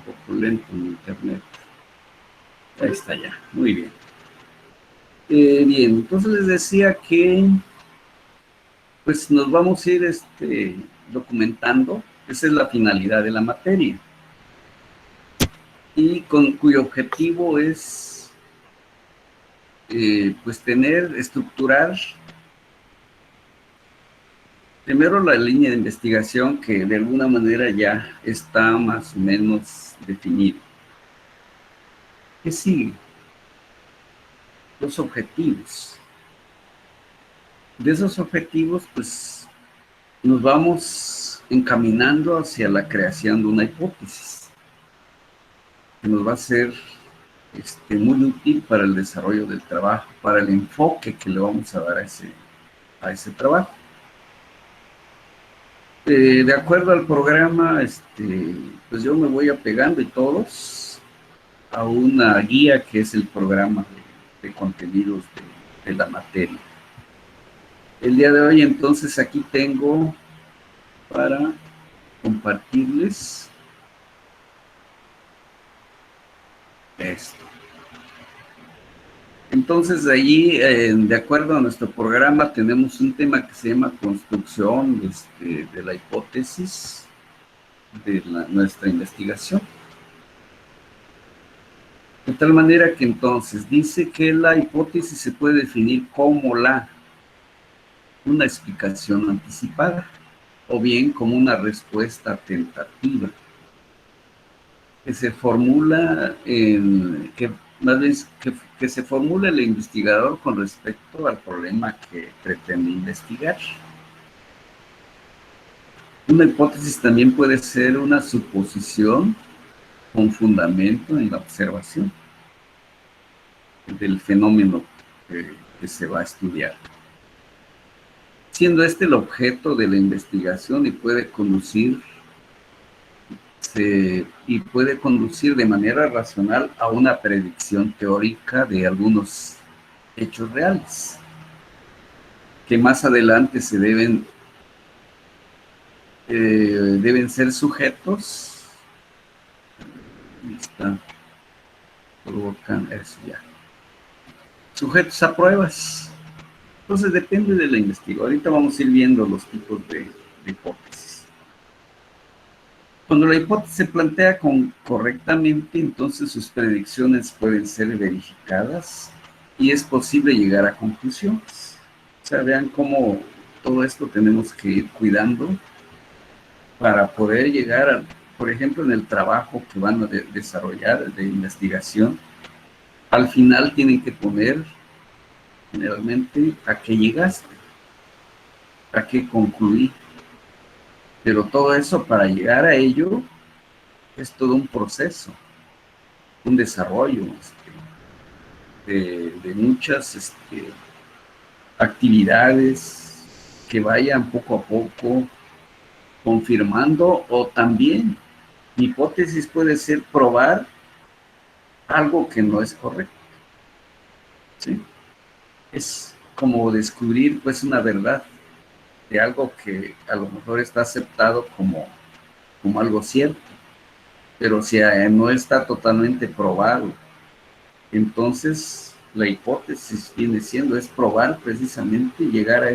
un poco lento en internet. Ahí está ya, muy bien. Bien, entonces les decía que pues nos vamos a ir documentando. Esa es la finalidad de la materia. Y cuyo objetivo es pues estructurar primero la línea de investigación que de alguna manera ya está más o menos definida. ¿Qué sigue? Los objetivos. De esos objetivos, pues nos vamos encaminando hacia la creación de una hipótesis que nos va a ser muy útil para el desarrollo del trabajo, para el enfoque que le vamos a dar a ese trabajo. De acuerdo al programa, pues yo me voy apegando y todos a una guía que es el programa de contenidos de la materia. El día de hoy, entonces, aquí tengo para compartirles esto. Entonces, de allí, de acuerdo a nuestro programa, tenemos un tema que se llama construcción de la hipótesis de nuestra investigación. De tal manera que entonces dice que la hipótesis se puede definir como una explicación anticipada o bien como una respuesta tentativa que se formula que se formula el investigador con respecto al problema que pretende investigar. Una hipótesis también puede ser una suposición con fundamento en la observación del fenómeno que se va a estudiar, siendo el objeto de la investigación y puede conducir de manera racional a una predicción teórica de algunos hechos reales que más adelante deben ser sujetos sujetos a pruebas. Entonces depende de la investigación. Ahorita vamos a ir viendo los tipos de hipótesis. Cuando la hipótesis se plantea correctamente, entonces sus predicciones pueden ser verificadas y es posible llegar a conclusiones. O sea, vean cómo todo esto tenemos que ir cuidando para poder llegar por ejemplo, en el trabajo que van a desarrollar de investigación, al final tienen que poner generalmente a qué llegaste, a qué concluí. Pero todo eso, para llegar a ello, es todo un proceso, un desarrollo de muchas actividades que vayan poco a poco confirmando, o también mi hipótesis puede ser probar algo que no es correcto. ¿Sí? Es como descubrir pues una verdad de algo que a lo mejor está aceptado como algo cierto, pero si no está totalmente probado, entonces la hipótesis viene siendo, es probar precisamente, llegar a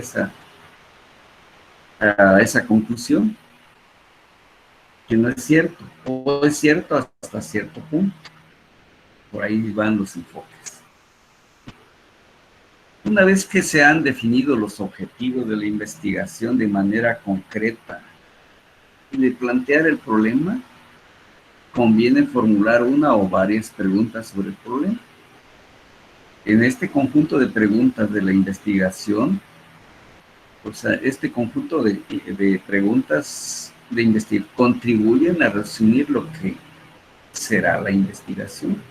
esa conclusión, que no es cierto, o es cierto hasta cierto punto. Por ahí van los enfoques. Una vez que se han definido los objetivos de la investigación de manera concreta y de plantear el problema, conviene formular una o varias preguntas sobre el problema. En este conjunto de preguntas de la investigación, o sea, este conjunto de preguntas de investigación contribuyen a resumir lo que será la investigación.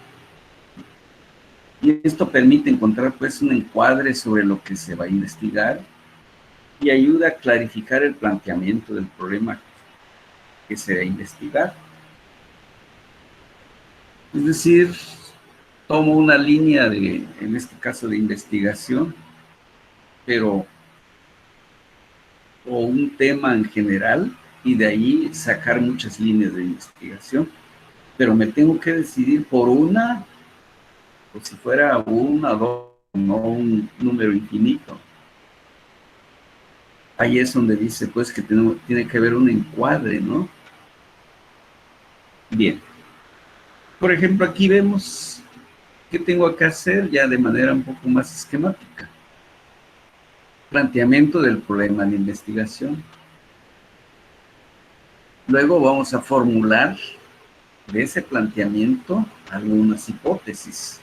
Y esto permite encontrar pues un encuadre sobre lo que se va a investigar y ayuda a clarificar el planteamiento del problema que se va a investigar. Es decir, tomo una línea en este caso de investigación, o un tema en general, y de ahí sacar muchas líneas de investigación. pero me tengo que decidir por una, o si fuera una, dos, no un número infinito. Ahí es donde dice, pues, que tiene que haber un encuadre, ¿no? Bien. Por ejemplo, aquí vemos qué tengo que hacer ya de manera un poco más esquemática. Planteamiento del problema de investigación. Luego vamos a formular de ese planteamiento algunas hipótesis.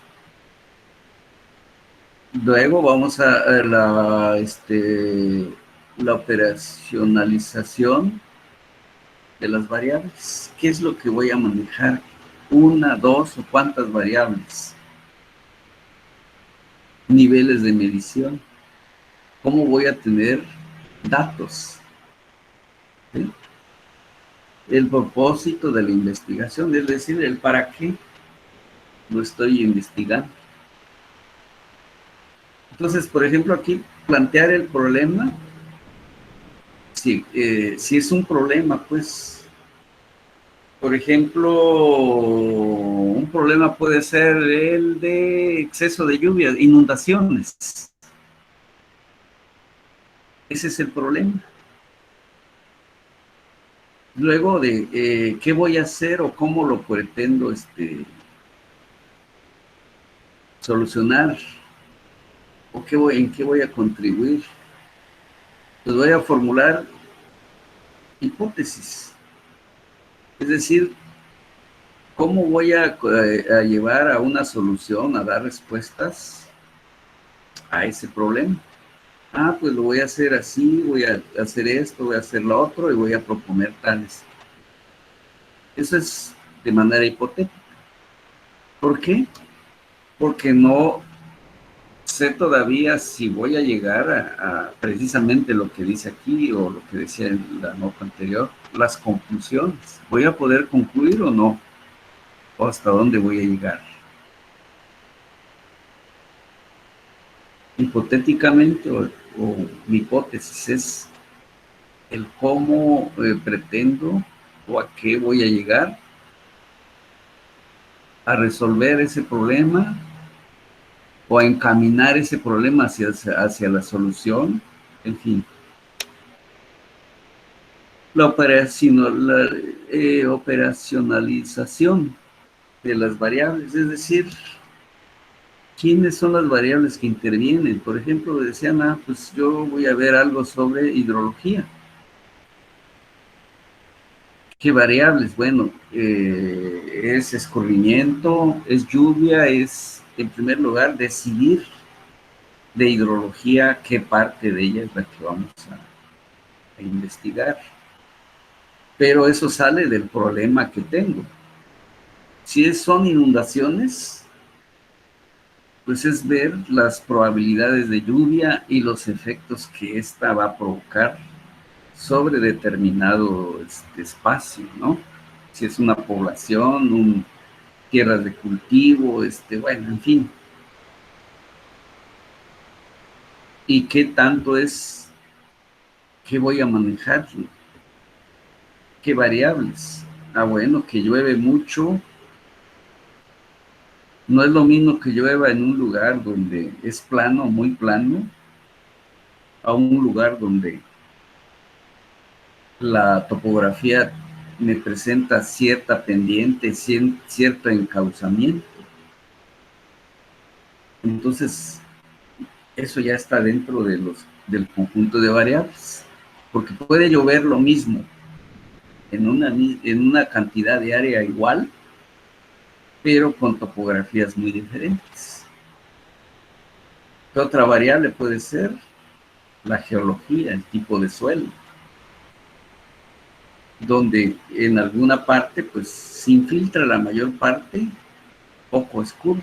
Luego vamos a la operacionalización de las variables. ¿Qué es lo que voy a manejar? Una, dos o cuántas variables. Niveles de medición. ¿Cómo voy a tener datos? ¿Sí? El propósito de la investigación, es decir, el para qué lo estoy investigando. Entonces, por ejemplo, aquí plantear el problema, si es un problema, pues, por ejemplo, un problema puede ser el de exceso de lluvia, inundaciones. Ese es el problema. Luego de qué voy a hacer o cómo lo pretendo solucionar, o en qué voy a contribuir. Pues voy a formular hipótesis. Es decir, ¿cómo voy a llevar a una solución, a dar respuestas a ese problema? Ah, pues lo voy a hacer así, voy a hacer esto, voy a hacer lo otro y voy a proponer tales. Eso es de manera hipotética. ¿Por qué? Porque no sé todavía si voy a llegar a precisamente lo que dice aquí o lo que decía en la nota anterior, las conclusiones. ¿Voy a poder concluir o no? ¿O hasta dónde voy a llegar? Hipotéticamente, o mi hipótesis es el cómo pretendo o a qué voy a llegar a resolver ese problema o a encaminar ese problema hacia la solución, en fin. La operacionalización de las variables, es decir, ¿quiénes son las variables que intervienen? Por ejemplo, decían, pues yo voy a ver algo sobre hidrología. ¿Qué variables? Bueno, es escurrimiento, es lluvia, es, en primer lugar, decidir de hidrología qué parte de ella es la que vamos a investigar. Pero eso sale del problema que tengo. Si son inundaciones, pues es ver las probabilidades de lluvia y los efectos que ésta va a provocar sobre determinado espacio, ¿no? Si es una población, tierras de cultivo, bueno, en fin. ¿Y qué tanto es, qué voy a manejar? ¿Qué variables? Bueno, que llueve mucho. No es lo mismo que llueva en un lugar donde es plano, muy plano, a un lugar donde la topografía me presenta cierta pendiente, cierto encauzamiento. Entonces, eso ya está dentro del conjunto de variables, porque puede llover lo mismo en una cantidad de área igual, pero con topografías muy diferentes. Otra variable puede ser la geología, el tipo de suelo, donde en alguna parte pues se infiltra la mayor parte, poco escurre,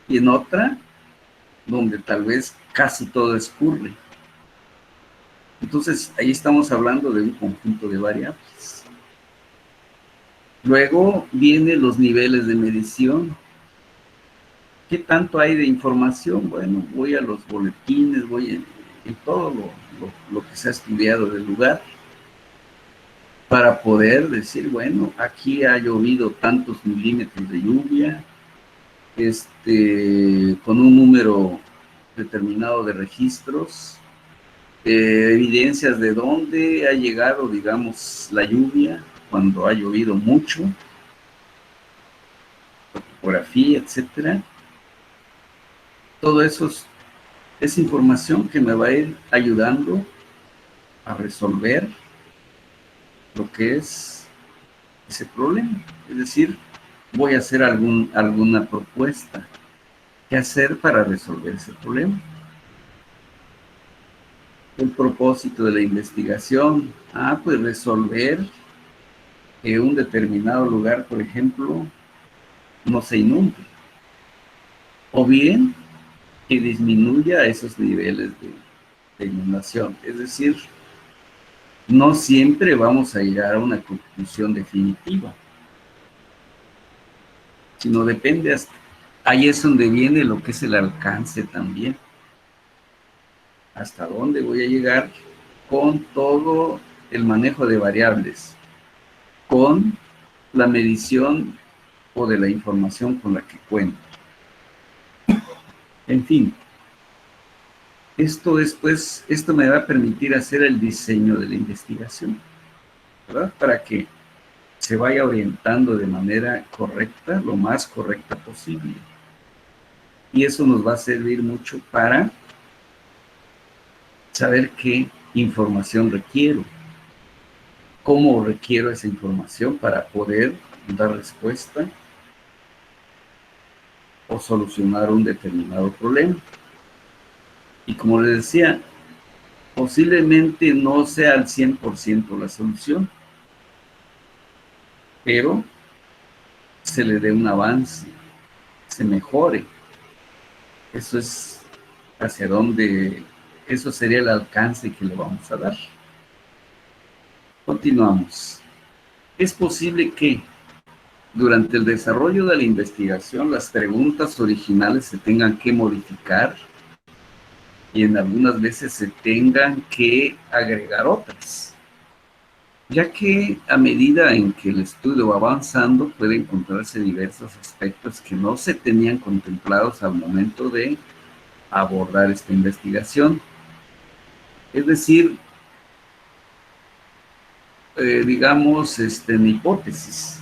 y en otra donde tal vez casi todo escurre. Entonces ahí estamos hablando de un conjunto de variables. Luego vienen los niveles de medición. ¿Qué tanto hay de información? Bueno, voy a los boletines, voy en todo lo que se ha estudiado del lugar. para poder decir, bueno, aquí ha llovido tantos milímetros de lluvia, con un número determinado de registros, evidencias de dónde ha llegado, digamos, la lluvia, cuando ha llovido mucho, topografía, etcétera. Todo eso es información que me va a ir ayudando a resolver lo que es ese problema. Es decir, voy a hacer alguna propuesta. ¿Qué hacer para resolver ese problema? El propósito de la investigación. Pues resolver que un determinado lugar, por ejemplo, no se inunde. O bien que disminuya esos niveles de inundación. Es decir, no siempre vamos a llegar a una conclusión definitiva, sino depende hasta... Ahí es donde viene lo que es el alcance también. Hasta dónde voy a llegar con todo el manejo de variables, con la medición o de la información con la que cuento. En fin, esto me va a permitir hacer el diseño de la investigación, ¿verdad? Para que se vaya orientando de manera correcta, lo más correcta posible. Y eso nos va a servir mucho para saber qué información requiero, cómo requiero esa información para poder dar respuesta o solucionar un determinado problema. Y como les decía, posiblemente no sea al 100% la solución, pero se le dé un avance, se mejore. Eso es hacia dónde, eso sería el alcance que le vamos a dar. Continuamos. Es posible que durante el desarrollo de la investigación las preguntas originales se tengan que modificar y en algunas veces se tengan que agregar otras, ya que a medida en que el estudio va avanzando puede encontrarse diversos aspectos que no se tenían contemplados al momento de abordar esta investigación. Es decir, digamos, en hipótesis,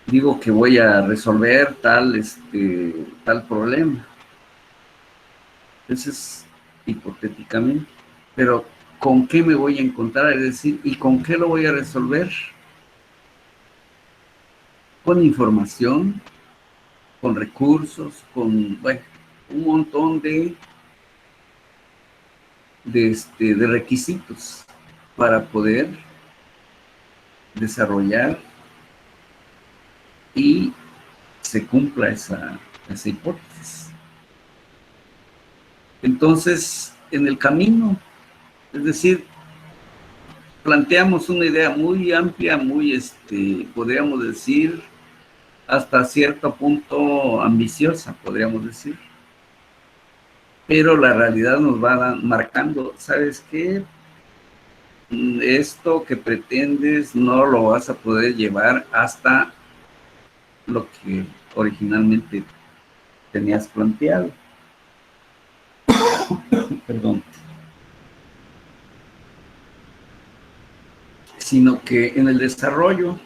digo que voy a resolver tal problema. Eso es hipotéticamente. Pero, ¿con qué me voy a encontrar? Es decir, ¿y con qué lo voy a resolver? Con información, con recursos, con, bueno, un montón de requisitos para poder desarrollar y se cumpla esa hipótesis. Entonces, en el camino, es decir, planteamos una idea muy amplia, muy, podríamos decir, hasta cierto punto ambiciosa, podríamos decir. Pero la realidad nos va marcando, ¿sabes qué? Esto que pretendes no lo vas a poder llevar hasta lo que originalmente tenías planteado. Perdón. Sino que en el desarrollo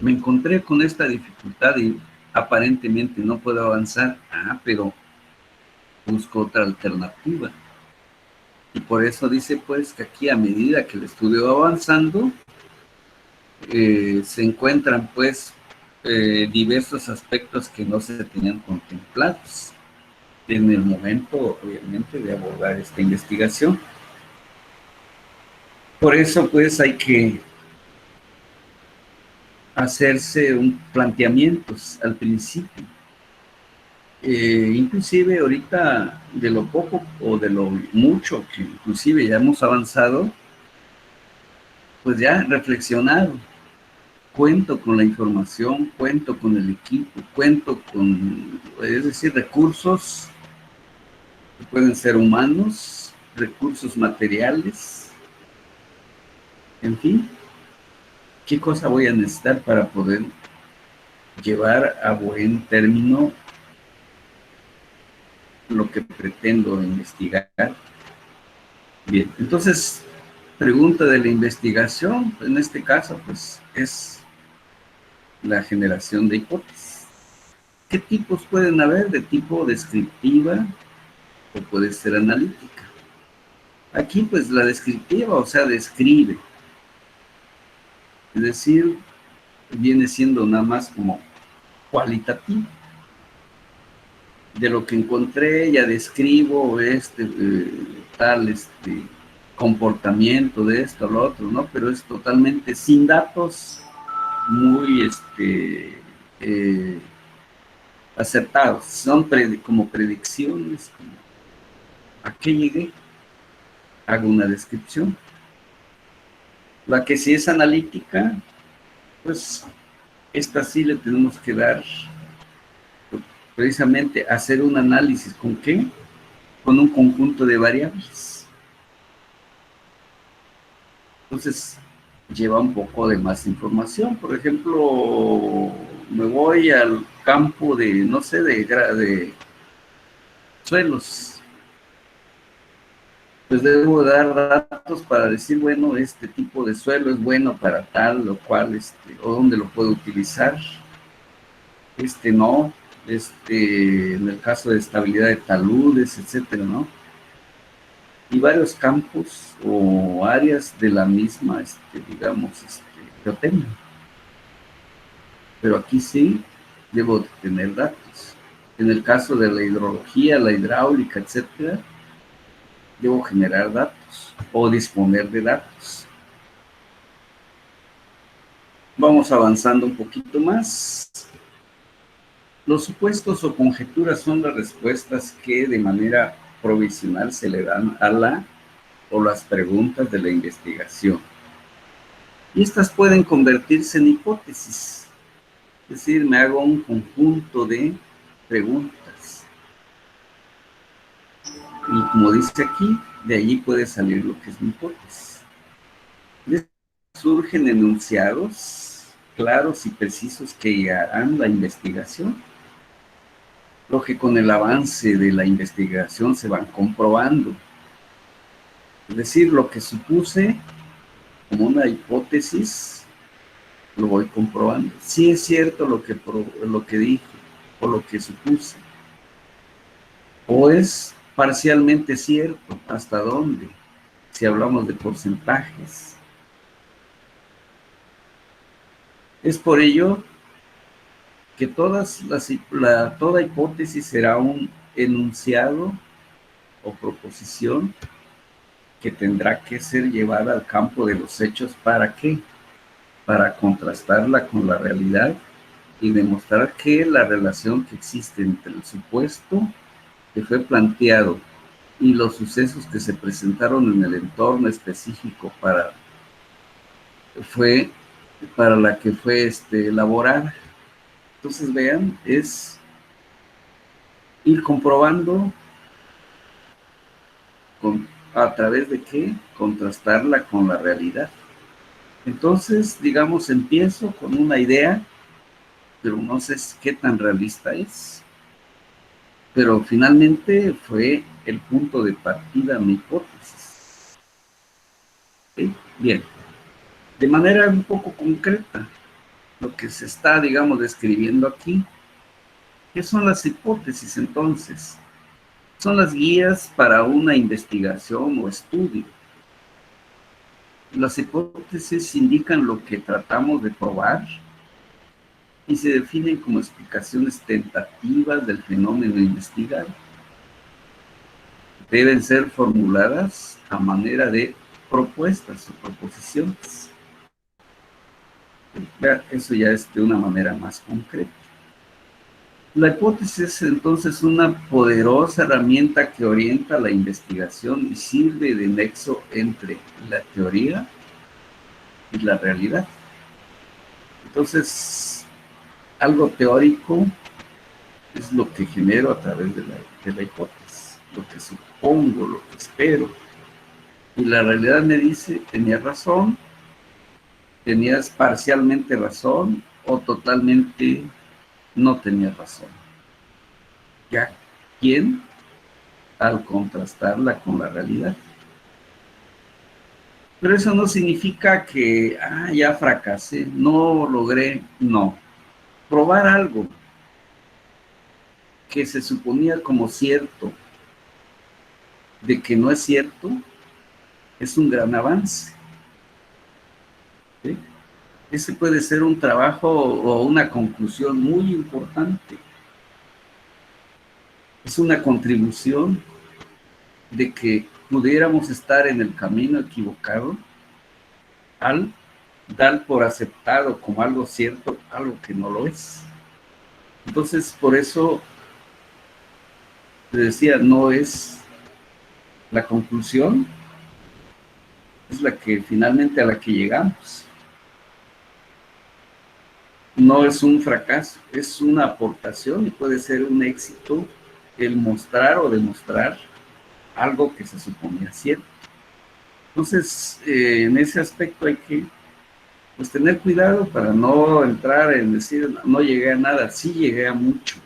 me encontré con esta dificultad y aparentemente no puedo avanzar. Pero busco otra alternativa. Y por eso dice pues que aquí a medida que el estudio va avanzando, se encuentran pues diversos aspectos que no se tenían contemplados en el momento, obviamente, de abordar esta investigación. Por eso pues hay que hacerse un planteamientos al principio. Inclusive ahorita de lo poco o de lo mucho que inclusive ya hemos avanzado, pues ya reflexionado. Cuento con la información, cuento con el equipo, cuento con, es decir, recursos que pueden ser humanos, recursos materiales, En fin, ¿qué cosa voy a necesitar para poder llevar a buen término lo que pretendo investigar? Bien, entonces, pregunta de la investigación, en este caso, pues, es la generación de hipótesis. ¿Qué tipos pueden haber? De tipo descriptiva o puede ser analítica. Aquí, pues, la descriptiva, o sea, describe. Es decir, viene siendo nada más como cualitativo. De lo que encontré, ya describo tal comportamiento de esto, lo otro, ¿no? Pero es totalmente sin datos, muy acertados. Son como predicciones, como a qué llegué, hago una descripción. La que sí es analítica, pues esta sí le tenemos que dar, precisamente hacer un análisis. ¿Con qué? Con un conjunto de variables. Entonces, lleva un poco de más información. Por ejemplo, me voy al campo de, no sé, de suelos. Pues debo dar datos para decir, bueno, este tipo de suelo es bueno para tal, lo cual, o dónde lo puedo utilizar, no, en el caso de estabilidad de taludes, etcétera, ¿no? Y varios campos o áreas de la misma, digamos, geotecnia. Pero aquí sí debo tener datos. En el caso de la hidrología, la hidráulica, etcétera, debo generar datos o disponer de datos. Vamos avanzando un poquito más. Los supuestos o conjeturas son las respuestas que de manera provisional se le dan a la o las preguntas de la investigación. Y estas pueden convertirse en hipótesis. Es decir, me hago un conjunto de preguntas. Y como dice aquí, de allí puede salir lo que es mi hipótesis. Surgen enunciados claros y precisos que guiarán la investigación, lo que con el avance de la investigación se van comprobando. Es decir, lo que supuse como una hipótesis, lo voy comprobando. Sí es cierto lo que dije o lo que supuse. O es parcialmente cierto. ¿Hasta dónde? Si hablamos de porcentajes. Es por ello que toda hipótesis será un enunciado o proposición que tendrá que ser llevada al campo de los hechos. ¿Para qué? Para contrastarla con la realidad y demostrar que la relación que existe entre el supuesto que fue planteado y los sucesos que se presentaron en el entorno específico para la que fue elaborada. Entonces, vean, es ir comprobando a través de qué, contrastarla con la realidad. Entonces, digamos, empiezo con una idea, pero no sé qué tan realista es. Pero finalmente fue el punto de partida mi hipótesis. ¿Sí? Bien, de manera un poco concreta, lo que se está, digamos, describiendo aquí. ¿Qué son las hipótesis entonces? Son las guías para una investigación o estudio. Las hipótesis indican lo que tratamos de probar y se definen como explicaciones tentativas del fenómeno investigado. Deben ser formuladas a manera de propuestas o proposiciones. Eso ya es de una manera más concreta. La hipótesis es entonces una poderosa herramienta que orienta la investigación y sirve de nexo entre la teoría y la realidad. Entonces, algo teórico es lo que genero a través de la hipótesis, lo que supongo, lo que espero. Y la realidad me dice, tenía razón, tenías parcialmente razón o totalmente no tenías razón. Ya, ¿quién? Al contrastarla con la realidad. Pero eso no significa que, ya fracasé, no logré, no. Probar algo que se suponía como cierto, de que no es cierto, es un gran avance. ¿Sí? Ese puede ser un trabajo o una conclusión muy importante. Es una contribución de que pudiéramos estar en el camino equivocado al dar por aceptado como algo cierto, algo que no lo es. Entonces, por eso te decía, no es la conclusión, es la que finalmente a la que llegamos. No es un fracaso, es una aportación y puede ser un éxito el mostrar o demostrar algo que se suponía cierto. Entonces, en ese aspecto hay que pues, tener cuidado para no entrar en decir, no llegué a nada, sí llegué a mucho.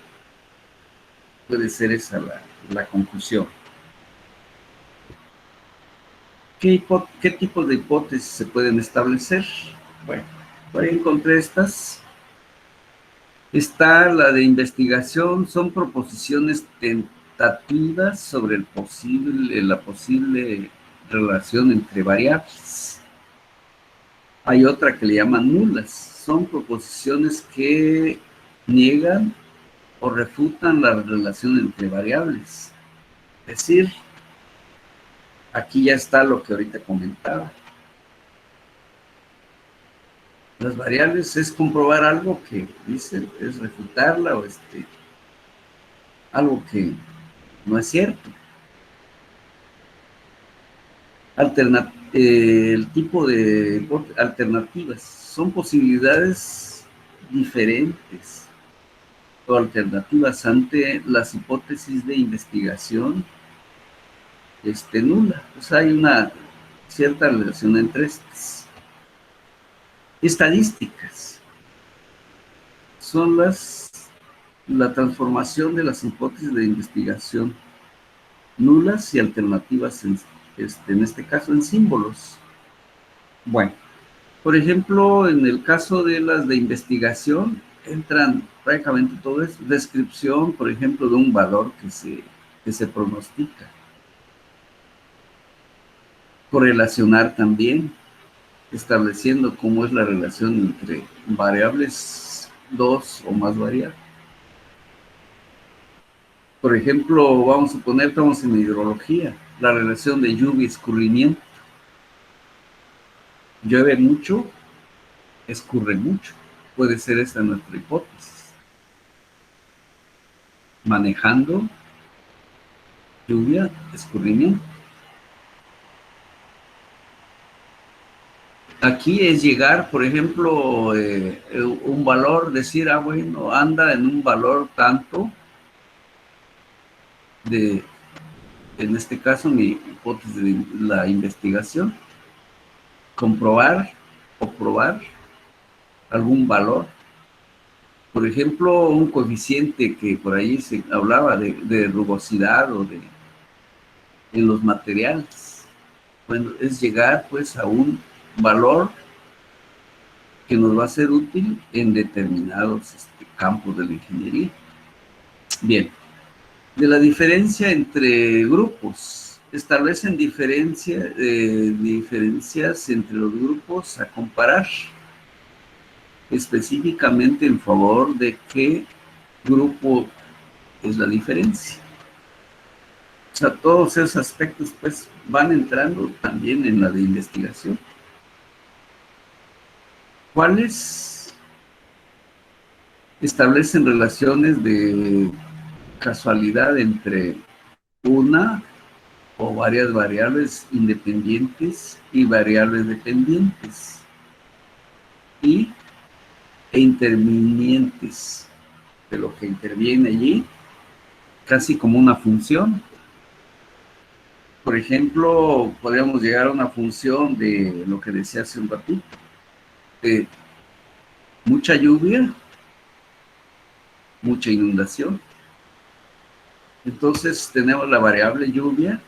Puede ser esa la conclusión. ¿Qué tipos de hipótesis se pueden establecer? Bueno, por ahí encontré estas. Está la de investigación, son proposiciones tentativas sobre la posible relación entre variables. Hay otra que le llaman nulas, son proposiciones que niegan o refutan la relación entre variables. Es decir, aquí ya está lo que ahorita comentaba. Las variables es comprobar algo que dicen, es refutarla o algo que no es cierto. El tipo de alternativas son posibilidades diferentes o alternativas ante las hipótesis de investigación nula. Pues hay una cierta relación entre estas. Estadísticas son la transformación de las hipótesis de investigación nulas y alternativas en este caso en símbolos. Bueno, por ejemplo, en el caso de las de investigación, entran prácticamente todo eso. Descripción, por ejemplo, de un valor que se pronostica. Correlacionar también, estableciendo cómo es la relación entre variables, dos o más variables. Por ejemplo, vamos a suponer, estamos en hidrología, la relación de lluvia y escurrimiento. Llueve mucho, escurre mucho. Puede ser esta nuestra hipótesis. Manejando lluvia, escurrimiento. Aquí es llegar, por ejemplo, un valor, decir, bueno, anda en un valor tanto en este caso, mi hipótesis de la investigación, comprobar o probar algún valor. Por ejemplo, un coeficiente que por ahí se hablaba de rugosidad o en los materiales. Bueno, es llegar pues a un valor que nos va a ser útil en determinados campos de la ingeniería. Bien, de la diferencia entre grupos, establecen diferencias entre los grupos a comparar, específicamente en favor de qué grupo es la diferencia. O sea, todos esos aspectos pues van entrando también en la de investigación. ¿Cuáles establecen relaciones de casualidad entre una o varias variables independientes y variables dependientes e intervinientes, de lo que interviene allí, casi como una función? Por ejemplo, podríamos llegar a una función de lo que decía hace un ratito, eh, mucha lluvia, mucha inundación. Entonces tenemos la variable lluvia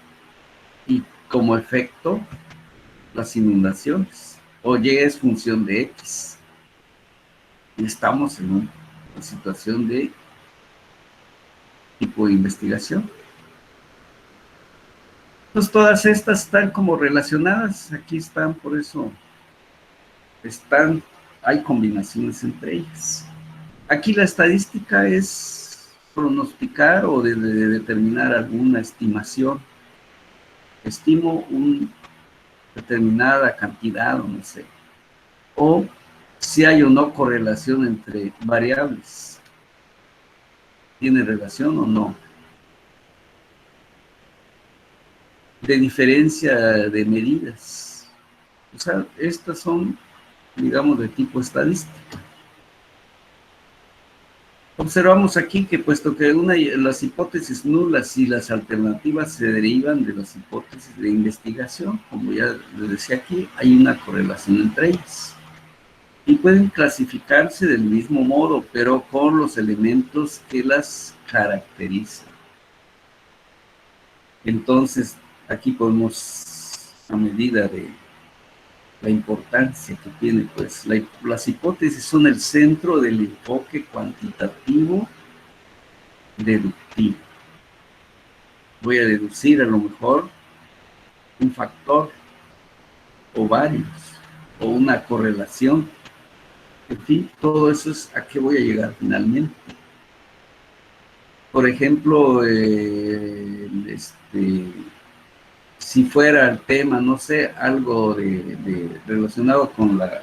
y como efecto las inundaciones. O Y es función de X. Y estamos en una situación de tipo de investigación. Entonces todas estas están como relacionadas. Aquí están, por eso hay combinaciones entre ellas. Aquí la estadística es pronosticar o de determinar alguna estimación. Estimo una determinada cantidad, o no sé. O si hay o no correlación entre variables. ¿Tiene relación o no? De diferencia de medidas. O sea, estas son, digamos, de tipo estadístico. Observamos aquí que puesto que las hipótesis nulas y las alternativas se derivan de las hipótesis de investigación, como ya les decía aquí, hay una correlación entre ellas. Y pueden clasificarse del mismo modo, pero con los elementos que las caracterizan. Entonces, aquí podemos, a medida de la importancia que tiene, pues las hipótesis son el centro del enfoque cuantitativo deductivo. Voy a deducir a lo mejor un factor o varios o una correlación. En fin, todo eso es a qué voy a llegar finalmente. Por ejemplo, si fuera el tema, no sé, algo relacionado con la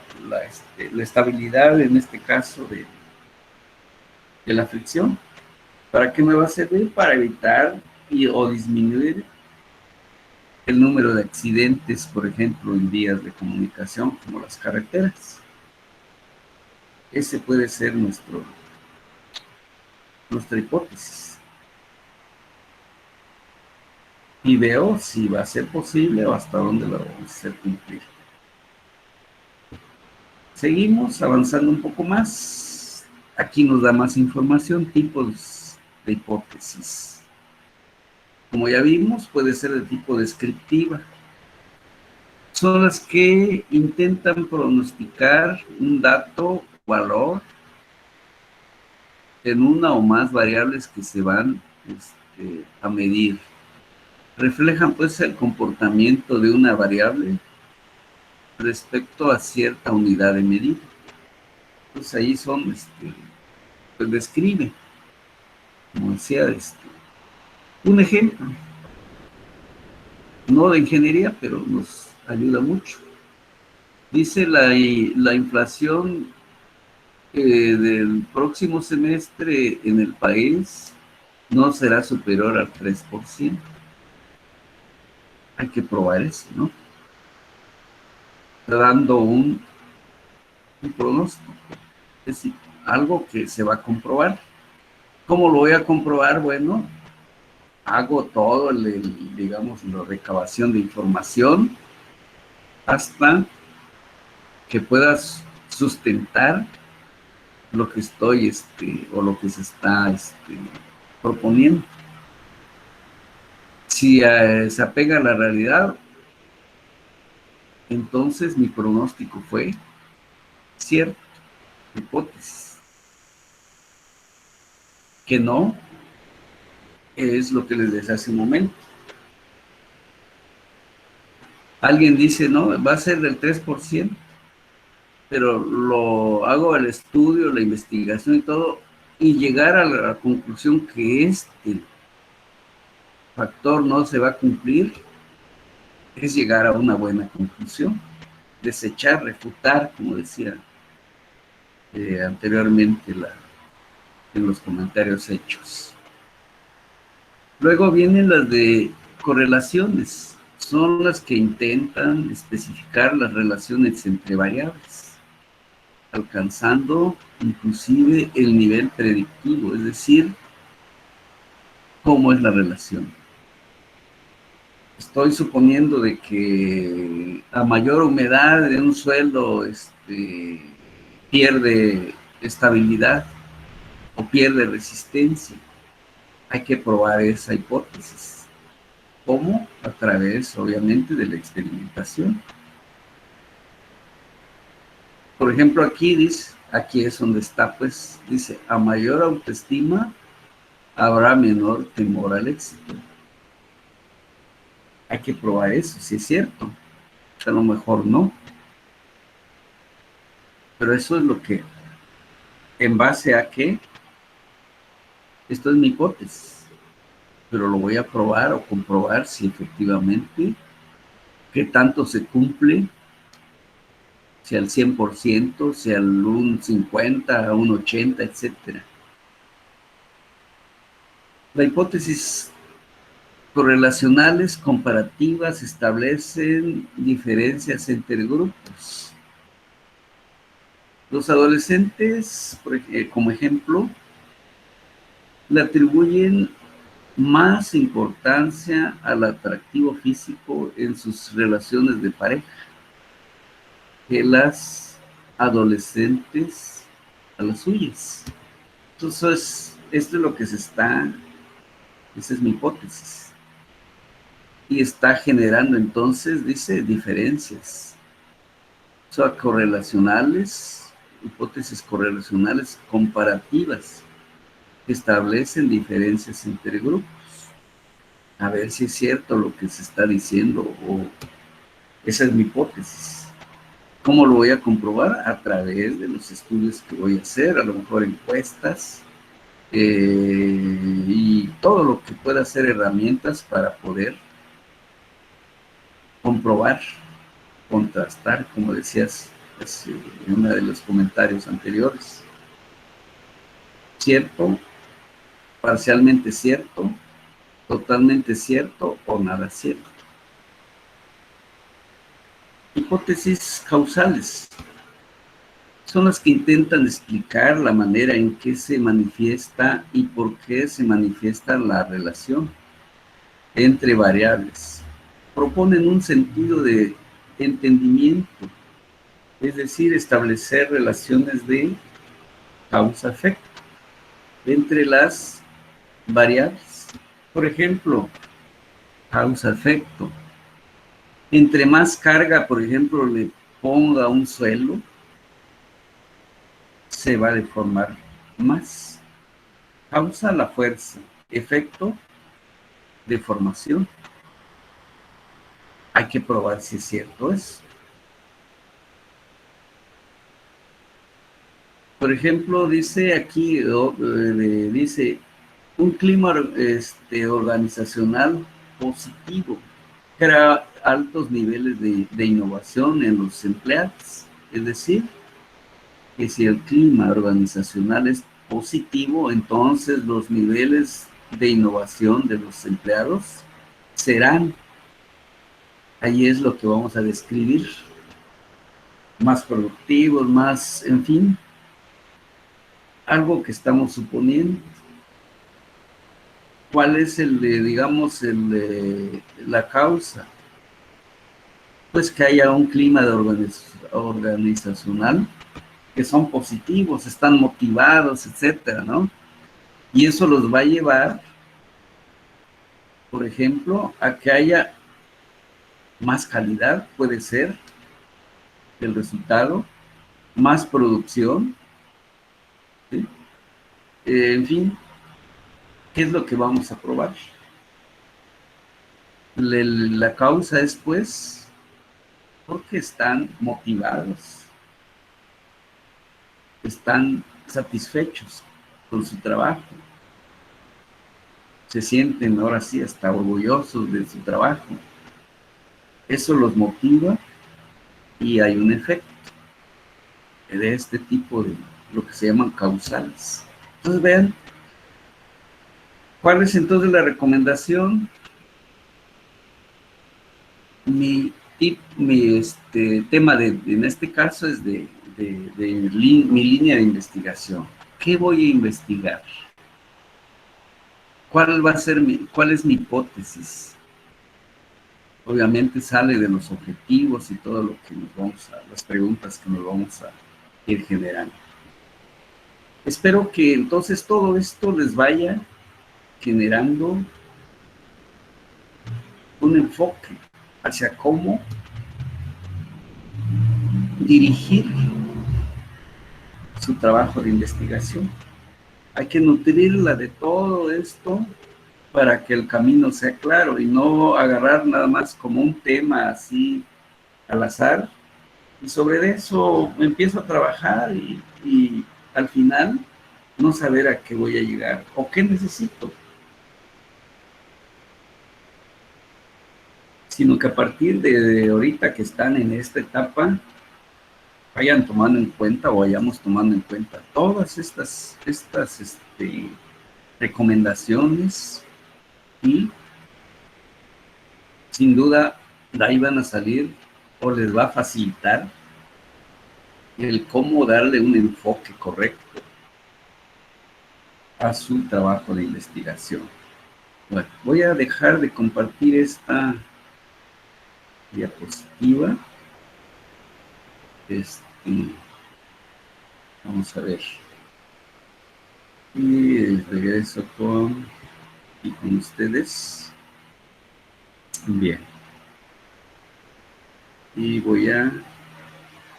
estabilidad, en este caso, de la fricción, ¿para qué me va a servir? Para evitar o disminuir el número de accidentes, por ejemplo, en vías de comunicación, como las carreteras. Ese puede ser nuestra hipótesis. Y veo si va a ser posible o hasta dónde lo vamos a hacer cumplir. Seguimos avanzando un poco más. Aquí nos da más información, tipos de hipótesis. Como ya vimos, puede ser de tipo descriptiva. Son las que intentan pronosticar un dato o valor en una o más variables que se van a medir. Reflejan pues el comportamiento de una variable respecto a cierta unidad de medida. Pues ahí son, pues describe, como decía, un ejemplo, no de ingeniería, pero nos ayuda mucho. Dice la inflación del próximo semestre en el país no será superior al 3%. Hay que probar eso, ¿no? Está dando un pronóstico, es decir, algo que se va a comprobar. ¿Cómo lo voy a comprobar? Bueno, hago todo, digamos, la recabación de información hasta que puedas sustentar lo que estoy, o lo que se está proponiendo. Si se apega a la realidad, entonces mi pronóstico fue cierto, hipótesis. Que no, es lo que les decía hace un momento. Alguien dice, no, va a ser del 3%, pero lo hago el estudio, la investigación y todo, y llegar a la conclusión que este factor no se va a cumplir, es llegar a una buena conclusión. Desechar, refutar, como decía anteriormente en los comentarios hechos. Luego vienen las de correlaciones. Son las que intentan especificar las relaciones entre variables, alcanzando inclusive el nivel predictivo, es decir, cómo es la relación. Estoy suponiendo de que a mayor humedad de un suelo pierde estabilidad o pierde resistencia. Hay que probar esa hipótesis. ¿Cómo? A través, obviamente, de la experimentación. Por ejemplo, aquí dice, aquí es donde está, pues, dice, a mayor autoestima habrá menor temor al éxito. Hay que probar eso, si es cierto. A lo mejor no. Pero eso es lo que, en base a que, esto es mi hipótesis, pero lo voy a probar o comprobar si efectivamente, qué tanto se cumple, si al 100%, si al un 50%, a un 80%, etcétera. La hipótesis correlacionales comparativas establecen diferencias entre grupos. Los adolescentes, como ejemplo, le atribuyen más importancia al atractivo físico en sus relaciones de pareja que las adolescentes a las suyas. Entonces, esto es lo que esa es mi hipótesis. Y está generando entonces, dice, diferencias. O sea, hipótesis correlacionales comparativas que establecen diferencias entre grupos. A ver si es cierto lo que se está diciendo o esa es mi hipótesis. ¿Cómo lo voy a comprobar? A través de los estudios que voy a hacer, a lo mejor encuestas y todo lo que pueda ser herramientas para poder comprobar, contrastar, como decías pues, en uno de los comentarios anteriores. ¿Cierto? Parcialmente cierto, totalmente cierto o nada cierto. Hipótesis causales son las que intentan explicar la manera en que se manifiesta y por qué se manifiesta la relación entre variables. Proponen un sentido de entendimiento, es decir, establecer relaciones de causa-efecto entre las variables. Por ejemplo, causa-efecto. Entre más carga, por ejemplo, le ponga un suelo, se va a deformar más. Causa la fuerza, efecto, deformación. Hay que probar si es cierto eso. Por ejemplo, dice aquí, dice, un clima organizacional positivo crea altos niveles de innovación en los empleados. Es decir, que si el clima organizacional es positivo, entonces los niveles de innovación de los empleados serán, ahí es lo que vamos a describir, más productivos, más, en fin, algo que estamos suponiendo. ¿Cuál es la causa? Pues que haya un clima organizacional que son positivos, están motivados, etcétera, ¿no? Y eso los va a llevar, por ejemplo, a que haya más calidad, puede ser, el resultado, más producción, ¿sí? En fin, ¿qué es lo que vamos a probar? La causa es, pues, porque están motivados, están satisfechos con su trabajo, se sienten ahora sí hasta orgullosos de su trabajo. Eso los motiva y hay un efecto de este tipo de lo que se llaman causales. Entonces vean, ¿cuál es entonces la recomendación? Mi tema en este caso es mi línea de investigación. ¿Qué voy a investigar? ¿Cuál es mi hipótesis? obviamente sale de los objetivos y todo lo que nos vamos a, las preguntas que nos vamos a ir generando. Espero que entonces todo esto les vaya generando un enfoque hacia cómo dirigir su trabajo de investigación. Hay que nutrirla de todo esto para que el camino sea claro y no agarrar nada más como un tema así al azar. Y sobre eso empiezo a trabajar y al final no saber a qué voy a llegar o qué necesito, sino que a partir de ahorita que están en esta etapa, vayan tomando en cuenta o vayamos tomando en cuenta todas estas recomendaciones y sin duda de ahí van a salir o les va a facilitar el cómo darle un enfoque correcto a su trabajo de investigación. Bueno, voy a dejar de compartir esta diapositiva. Vamos a ver. Y regreso con ustedes. Bien. Y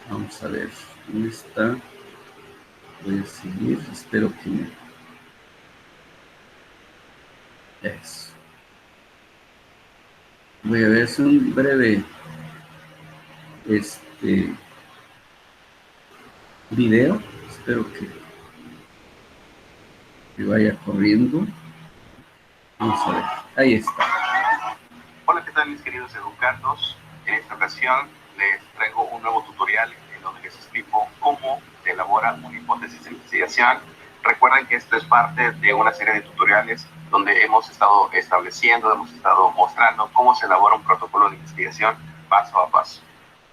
vamos a ver, ¿dónde está? Voy a seguir, espero que eso. Voy a ver, es un breve video, espero que vaya corriendo. Vamos a ver, ahí está. Hola, ¿qué tal mis queridos educandos? En esta ocasión les traigo un nuevo tutorial en donde les explico cómo se elabora una hipótesis de investigación. Recuerden que esto es parte de una serie de tutoriales donde hemos estado estableciendo, hemos estado mostrando cómo se elabora un protocolo de investigación paso a paso.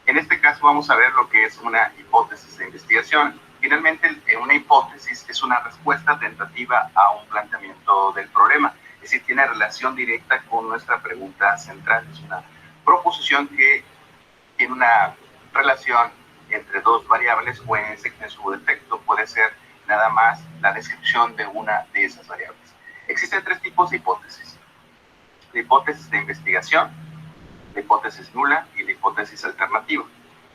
En este caso vamos a ver lo que es una hipótesis de investigación. Finalmente, una hipótesis es una respuesta tentativa a un planteamiento del problema. Es decir, tiene relación directa con nuestra pregunta central. Es una proposición que tiene una relación entre dos variables o en su defecto puede ser nada más la descripción de una de esas variables. Existen tres tipos de hipótesis. La hipótesis de investigación, la hipótesis nula y la hipótesis alternativa.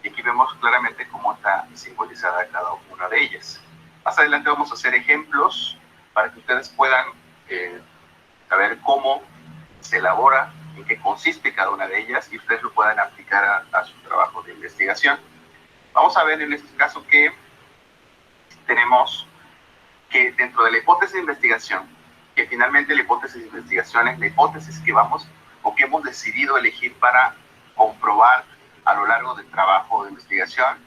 Y aquí vemos claramente cómo está simbolizada cada una de ellas. Más adelante vamos a hacer ejemplos para que ustedes puedan saber cómo se elabora, en qué consiste cada una de ellas y ustedes lo puedan aplicar a su trabajo de investigación. Vamos a ver en este caso que tenemos que dentro de la hipótesis de investigación, que finalmente la hipótesis de investigación es la hipótesis que vamos o que hemos decidido elegir para comprobar a lo largo del trabajo de investigación,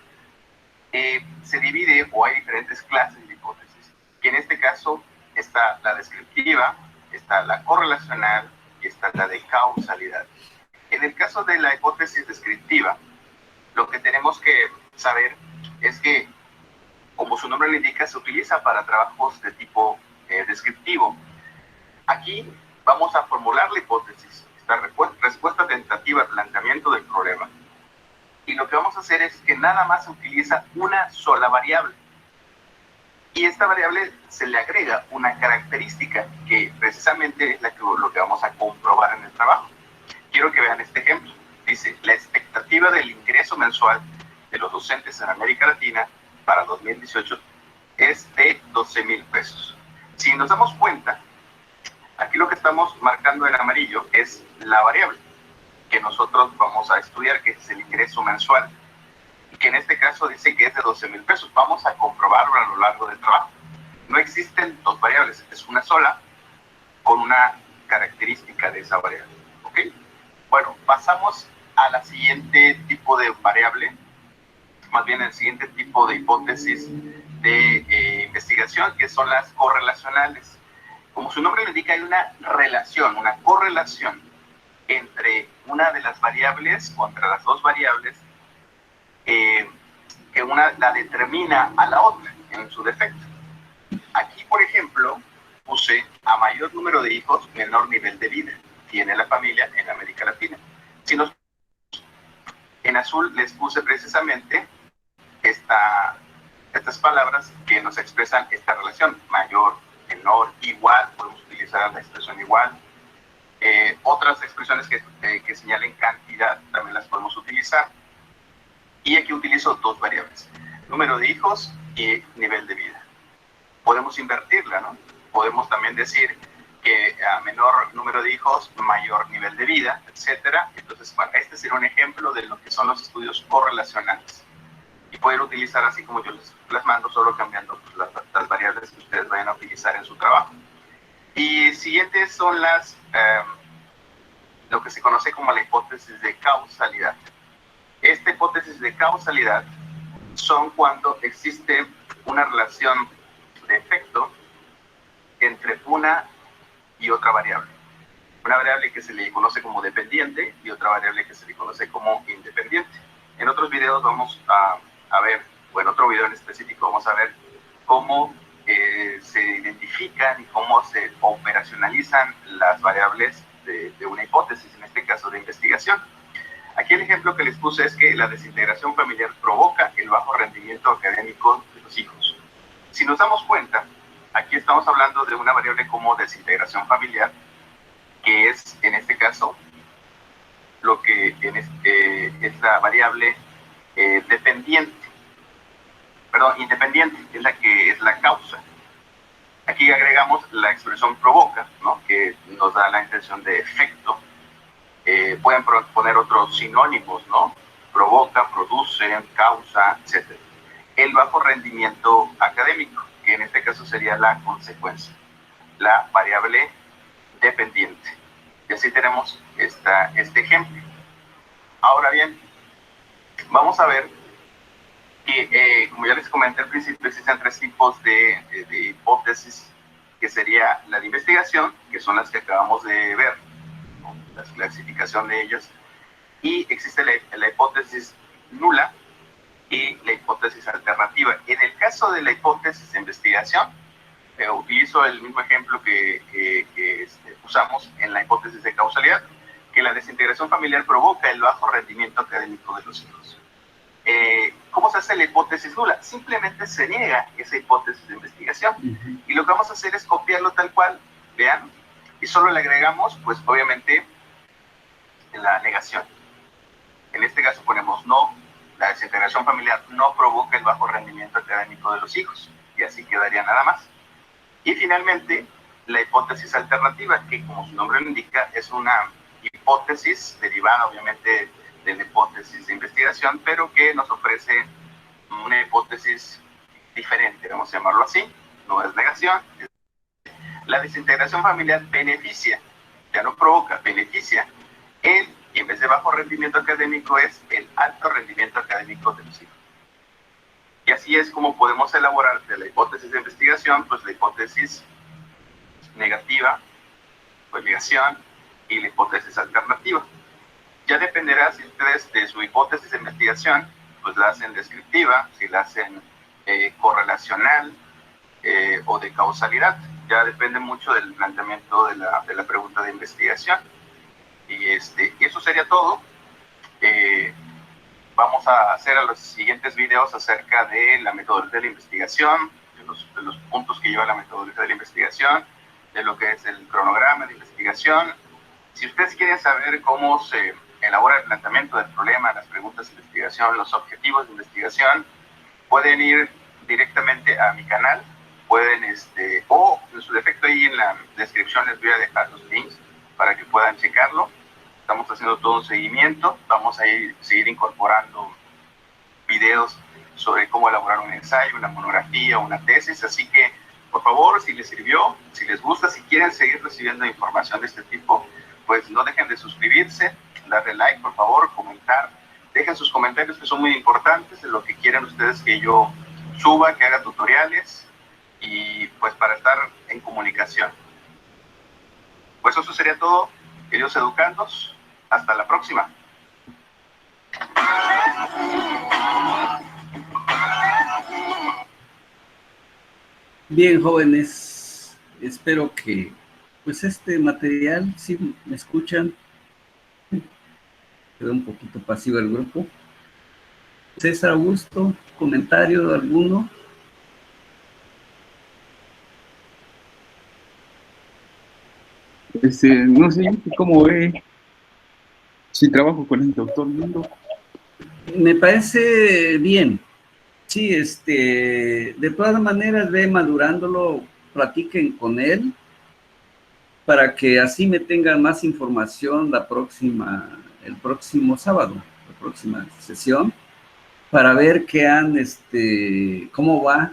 se divide o hay diferentes clases de hipótesis, que en este caso está la descriptiva, está la correlacional y está la de causalidad. En el caso de la hipótesis descriptiva, lo que tenemos que saber es que, como su nombre lo indica, se utiliza para trabajos de tipo descriptivo. Aquí vamos a formular la hipótesis, esta respuesta tentativa al planteamiento del problema. Y lo que vamos a hacer es que nada más se utiliza una sola variable. Y esta variable se le agrega una característica que precisamente es lo que vamos a comprobar en el trabajo. Quiero que vean este ejemplo. Dice, la expectativa del ingreso mensual de los docentes en América Latina para 2018 es de 12,000 pesos. Si nos damos cuenta, aquí lo que estamos marcando en amarillo es la variable que nosotros vamos a estudiar, que es el ingreso mensual, y que en este caso dice que es de 12,000 pesos. Vamos a comprobarlo a lo largo del trabajo. No existen dos variables, es una sola con una característica de esa variable. ¿Ok? Bueno, pasamos a la siguiente tipo de variable, más bien el siguiente tipo de hipótesis de investigación, que son las correlacionales. Como su nombre le indica, hay una relación, una correlación entre una de las variables o entre las dos variables que una la determina a la otra en su defecto. Aquí, por ejemplo, puse a mayor número de hijos, menor nivel de vida tiene la familia en América Latina. Si nos, en azul les puse precisamente estas palabras que nos expresan esta relación, mayor, menor, igual, podemos utilizar la expresión igual. Otras expresiones que señalen cantidad también las podemos utilizar. Y aquí utilizo dos variables, número de hijos y nivel de vida. Podemos invertirla, ¿no? Podemos también decir que a menor número de hijos, mayor nivel de vida, etcétera. Entonces, bueno, este sería un ejemplo de lo que son los estudios correlacionales. Y poder utilizar así como yo les mando, solo cambiando pues, las variables que ustedes vayan a utilizar en su trabajo. Y siguientes son lo que se conoce como la hipótesis de causalidad. Esta hipótesis de causalidad son cuando existe una relación de efecto entre una y otra variable. Una variable que se le conoce como dependiente y otra variable que se le conoce como independiente. En otros videos vamos a ver, o en otro video en específico vamos a ver cómo se identifican y cómo se operacionalizan las variables de una hipótesis, en este caso de investigación. Aquí el ejemplo que les puse es que la desintegración familiar provoca el bajo rendimiento académico de los hijos. Si nos damos cuenta, aquí estamos hablando de una variable como desintegración familiar, que es en este caso lo que es la variable independiente, es la que es la causa. Aquí agregamos la expresión provoca, ¿no? Que nos da la intención de efecto. Pueden poner otros sinónimos, ¿no? Provoca, produce, causa, etc. El bajo rendimiento académico, que en este caso sería la consecuencia, la variable dependiente. Y así tenemos este ejemplo. Ahora bien, vamos a ver que, como ya les comenté al principio, existen tres tipos de hipótesis, que sería la de investigación, que son las que acabamos de ver, ¿no? La clasificación de ellas, y existe la hipótesis nula y la hipótesis alternativa. En el caso de la hipótesis de investigación, utilizo el mismo ejemplo que usamos en la hipótesis de causalidad, que la desintegración familiar provoca el bajo rendimiento académico de los hijos. ¿Cómo se hace la hipótesis nula? Simplemente se niega esa hipótesis de investigación. Y lo que vamos a hacer es copiarlo tal cual, vean, y solo le agregamos, pues obviamente, la negación. En este caso ponemos no, la desintegración familiar no provoca el bajo rendimiento académico de los hijos, y así quedaría nada más. Y finalmente, la hipótesis alternativa, que como su nombre lo indica, es una hipótesis derivada obviamente de la hipótesis de investigación, pero que nos ofrece una hipótesis diferente, vamos a llamarlo así, no es negación. La desintegración familiar beneficia, ya no provoca, beneficia y en vez de bajo rendimiento académico es el alto rendimiento académico de los hijos. Y así es como podemos elaborar de la hipótesis de investigación, pues la hipótesis negativa, pues negación, y la hipótesis alternativa. Ya dependerá si ustedes de su hipótesis de investigación, pues la hacen descriptiva, si la hacen correlacional o de causalidad. Ya depende mucho del planteamiento de la pregunta de investigación. Y eso sería todo. Vamos a hacer a los siguientes videos acerca de la metodología de la investigación, de los puntos que lleva la metodología de la investigación, de lo que es el cronograma de investigación. Si ustedes quieren saber cómo se elabora el planteamiento del problema, las preguntas de investigación, los objetivos de investigación, pueden ir directamente a mi canal, pueden, o en su defecto ahí en la descripción les voy a dejar los links para que puedan checarlo. Estamos haciendo todo un seguimiento, vamos a seguir incorporando videos sobre cómo elaborar un ensayo, una monografía, una tesis, así que por favor, si les sirvió, si les gusta, si quieren seguir recibiendo información de este tipo, pues no dejen de suscribirse, darle like, por favor, comentar, dejen sus comentarios que son muy importantes de lo que quieren ustedes que yo suba, que haga tutoriales y pues para estar en comunicación. Pues eso sería todo, queridos educandos, hasta la próxima. Bien, jóvenes, espero que pues este material, si me escuchan, Quedó un poquito pasivo el grupo. César Augusto, ¿comentario alguno? No sé cómo ve si trabajo con el doctor Mundo. Me parece bien. Sí, de todas maneras ve madurándolo, platiquen con él para que así me tengan más información el próximo sábado, la próxima sesión, para ver cómo va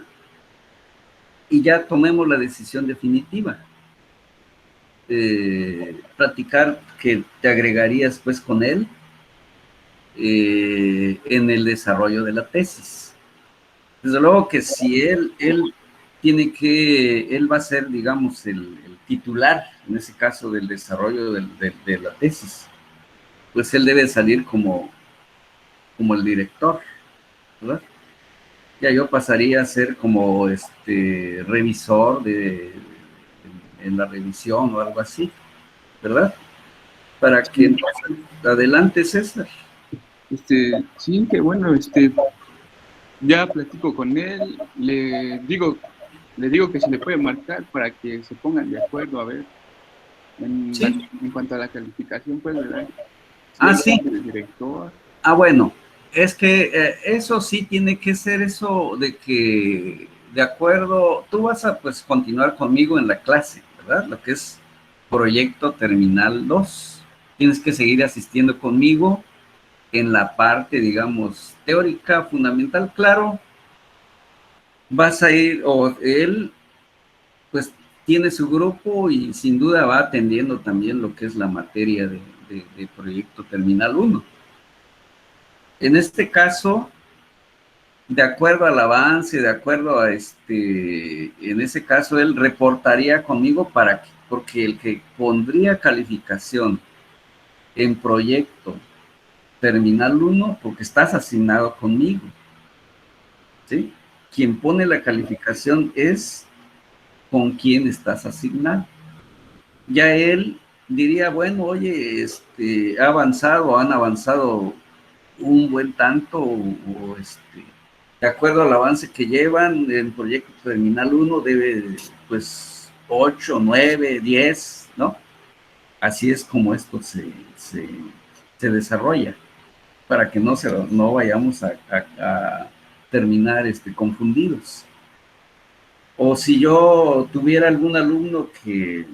y ya tomemos la decisión definitiva. Platicar que te agregarías pues con él en el desarrollo de la tesis. Desde luego que si él va a ser, digamos, el titular, en ese caso, del desarrollo de la tesis, pues él debe salir como el director, ¿verdad? Ya yo pasaría a ser como revisor en la revisión o algo así, ¿verdad? Para que entonces, adelante, César. Sí, que bueno, ya platico con él, le digo que se le puede marcar para que se pongan de acuerdo, a ver, Sí. en cuanto a la calificación, pues, ¿verdad? Si él Sí. es el director. Bueno, es que eso sí tiene que ser eso de que, de acuerdo, tú vas a pues continuar conmigo en la clase, ¿verdad? Lo que es proyecto terminal 2. Tienes que seguir asistiendo conmigo en la parte, digamos, teórica, fundamental, claro. Vas a ir, o él, pues tiene su grupo y sin duda va atendiendo también lo que es la materia de proyecto terminal 1. En este caso, de acuerdo al avance, de acuerdo a en ese caso él reportaría conmigo porque el que pondría calificación en proyecto terminal 1, porque estás asignado conmigo, ¿sí? Quien pone la calificación es con quien estás asignado. Ya él diría, bueno, oye, ha avanzado, han avanzado un buen tanto, de acuerdo al avance que llevan, el proyecto terminal 1 debe, pues, 8, 9, 10, ¿no? Así es como esto se desarrolla, para que no vayamos a terminar confundidos. O si yo tuviera algún alumno que,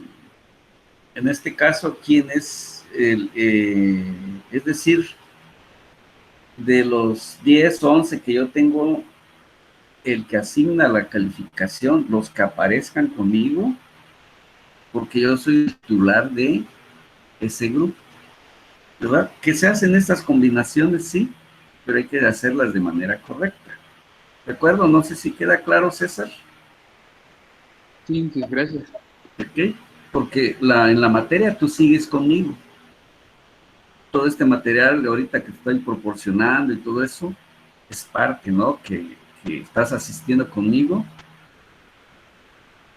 en este caso, ¿quién es es decir, de los 10 o 11 que yo tengo, el que asigna la calificación, los que aparezcan conmigo, porque yo soy titular de ese grupo, ¿verdad? Que se hacen estas combinaciones, sí, pero hay que hacerlas de manera correcta. ¿De acuerdo? No sé si queda claro, César. Sí, gracias. ¿Ok? Porque en la materia tú sigues conmigo. Todo este material de ahorita que estoy proporcionando y todo eso es parte, ¿no? Que estás asistiendo conmigo.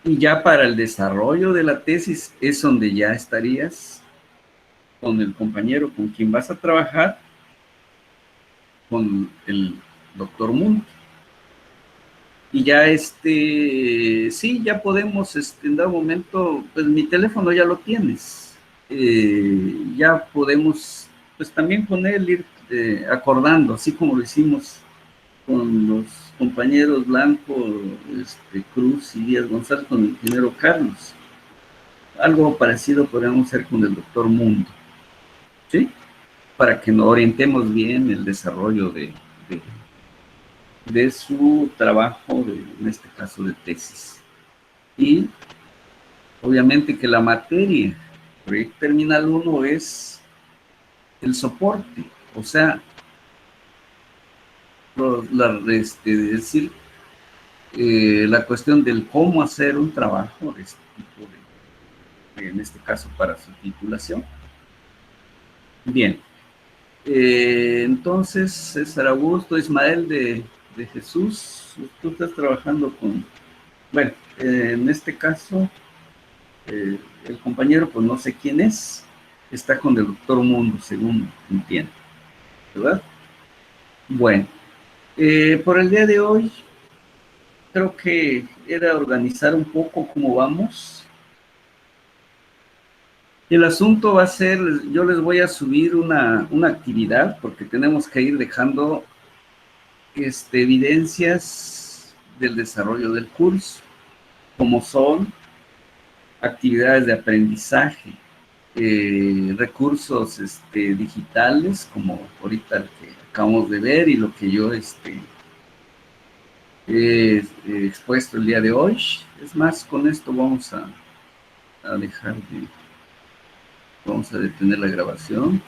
Y ya para el desarrollo de la tesis es donde ya estarías con el compañero con quien vas a trabajar, con el doctor Mundo. Y ya sí, ya podemos, en dado momento, pues mi teléfono ya lo tienes. Ya podemos, pues también con él ir acordando, así como lo hicimos con los compañeros Blanco, Cruz y Díaz González, con el ingeniero Carlos. Algo parecido podríamos hacer con el doctor Mundo, ¿sí? Para que nos orientemos bien el desarrollo de su trabajo, en este caso de tesis. Y obviamente que la materia, proyecto terminal 1, es el soporte, o sea, decir, la cuestión del cómo hacer un trabajo de este tipo, en este caso para su titulación. Bien. Entonces, César Augusto, Ismael de Jesús, tú estás trabajando con, bueno, en este caso, el compañero, pues no sé quién es, está con el doctor Mundo, según entiendo. ¿verdad? Bueno, por el día de hoy, creo que era organizar un poco cómo vamos. El asunto va a ser, yo les voy a subir una actividad, porque tenemos que ir dejando evidencias del desarrollo del curso, como son actividades de aprendizaje, recursos digitales, como ahorita el que acabamos de ver y lo que yo he expuesto el día de hoy. Es más, con esto vamos a dejar de... Vamos a detener la grabación.